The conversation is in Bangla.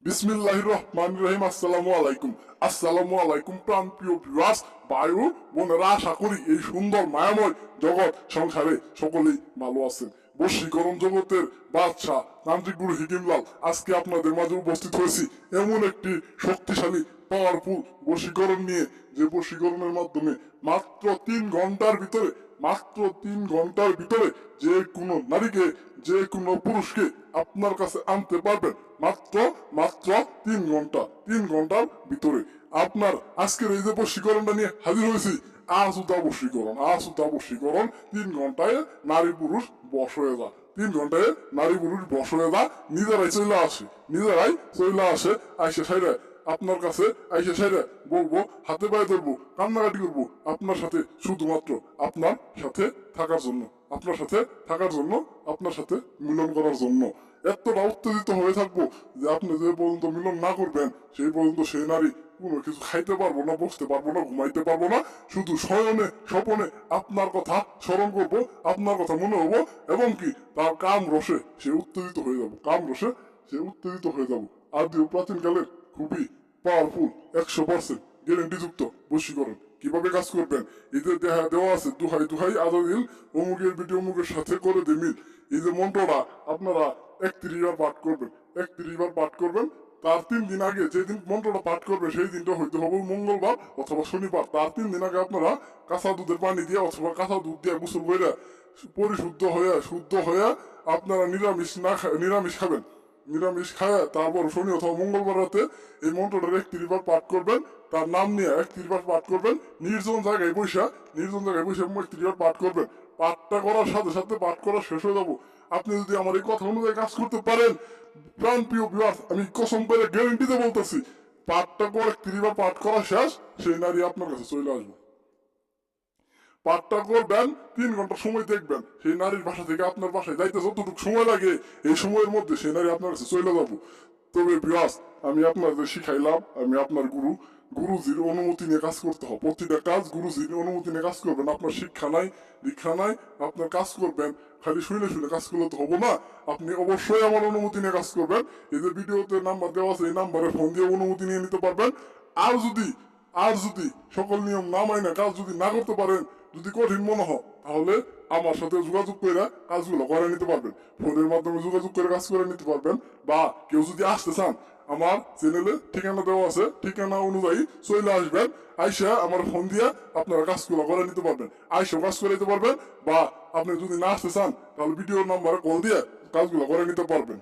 বিসমিল্লাহির রহমানির রহিম। আসসালামু আলাইকুম প্রাণপ্রিয় ভিউয়ার্স, বায়ু বোনেরা, আশা করি এই সুন্দর মায়াময় জগৎ সংসারে সকলেই ভালো আছেন। বশীকরণ জগতের বাদশাহ তান্ত্রিক গুরু হিকিমলাল আজকে আপনাদের মাঝে উপস্থিত হয়েছি এমন একটি শক্তিশালী পাওয়ারফুল বশীকরণ নিয়ে, যে বশীকরণের মাধ্যমে মাত্র 3 ঘন্টার ভিতরে যে কোনো নারীকে, যে কোনো পুরুষকে আপনার কাছে আনতে পারবেন। মাত্র মাত্র 3 ঘন্টার ভিতরে আপনার আজকের এই যে বশীকরণটা নিয়ে হাজির হয়েছি, আশুতা বশীকরণ 3 ঘন্টায় নারী পুরুষ বশ হয়ে যা, 3 ঘন্টায় নারী পুরুষ বশ হয়ে যা, নিজেরাই চলে আসে আইসে সাইরে আপনার কাছে আইসে সাইরে বলবো, হাতে পায়ে ধরবো, কান্নাকাটি করবো আপনার সাথে, শুধুমাত্র আপনার সাথে থাকার জন্য, আপনার সাথে মিলন করার জন্য। এতটা উত্তেজিত হয়ে থাকবো যে আপনি যে পর্যন্ত মিলন না করবেন সেই পর্যন্ত সেই নারী কোনো কিছু খাইতে পারবো না, বসতে পারবো না, ঘুমাইতে পারবো না। শুধু শয়নে স্বপনে আপনার কথা স্মরণ করবো, আপনার কথা মনে হবো, এবং কি তার কাম রসে সে উত্তেজিত হয়ে যাবো, আদিও প্রাচীনকালের খুবই পাওয়ারফুল 100% গ্যারেন্টিযুক্ত বশীকরণ। কিভাবে কাজ করবেন এই যে দেওয়া আছে, দুহাই আজাদিল অমুকের ভিডিও অমুকের সাথে করে দে মিল, এই যে মন্ত্রটা আপনারা 31 বার পাঠ করবেন। তার 3 দিন আগে যেদিন মন্ত্রটা পাঠ করবে সেই দিনটা হইতে হবে মঙ্গলবার অথবা শনিবার। তার 3 দিন আগে আপনারা কাঁচা দুধের পানি দিয়ে অথবা কাঁচা দুধ দিয়ে গোসল করে পরিশুদ্ধ হয়ে শুদ্ধ হয়ে আপনারা নিরামিষ খাবেন। নিরামিষ খায় তারপর শনি অথবা মঙ্গলবার রাতে এই মন্ত্রটা 31 বার পাঠ করবেন। তার নাম নিয়ে 31 বার পাঠ করবেন, নির্জন জায়গায় বসে 31 বার পাঠ করবেন। পাঠটা করার সাথে সাথে পাঠ করা শেষ হয়ে যাবো। আপনি যদি আমার এই কথা অনুযায়ী কাজ করতে পারেন, প্রাণ প্রিয় ভিউয়ার্স, আমি কসম করে গ্যারেন্টিতে বলতেছি, পাঠটা করে 31 বার পাঠ করা শেষ, সেই নারী আপনার কাছে চলে আসবে। পাঠটা করবেন, 3 ঘন্টা সময় দেখবেন, সেই নারীর বাসা থেকে আপনার বাসায় যাইতে যতটুকু সময় লাগে এই সময়ের মধ্যে সেই নারী আপনার কাছে চলে যাবো। তবে ভিউয়ার্স, আমি আপনাদের শিখাইলাম, আমি আপনার গুরুজির অনুমতি নিয়ে কাজ করতে হবে। প্রতিটা কাজ গুরুজির অনুমতি নিয়ে কাজ করবেন। আপনার শিক্ষা নাই, দীক্ষা নাই, আপনার কাজ করবেন খালি শুনে কাজ করলে তো হবো না। আপনি অবশ্যই আমার অনুমতি নিয়ে কাজ করবেন। এই যে ভিডিওতে নাম্বার দেওয়া আছে, এই নাম্বারে ফোন দিয়ে অনুমতি নিয়ে নিতে পারবেন। আর যদি সকল নিয়ম না মাইনে কাজ যদি না করতে পারেন, যদি কঠিন মনে হয়, তাহলে আমার সাথে যোগাযোগ করে কাজগুলো করে নিতে পারবেন। ফোনের মাধ্যমে যোগাযোগ করে কাজ করে নিতে পারবেন। বা কেউ যদি আসতে চান, আমার চ্যানেলে ঠিকানা দেওয়া আছে, ঠিকানা অনুযায়ী চলে আসবেন। আইসা আমার ফোন দিয়ে আপনারা কাজগুলো করে নিতে পারবেন, আইসা কাজ করে নিতে পারবেন। বা আপনি যদি না আসতে চান, তাহলে ভিডিও নাম্বারে কল দিয়ে কাজগুলো করে নিতে পারবেন।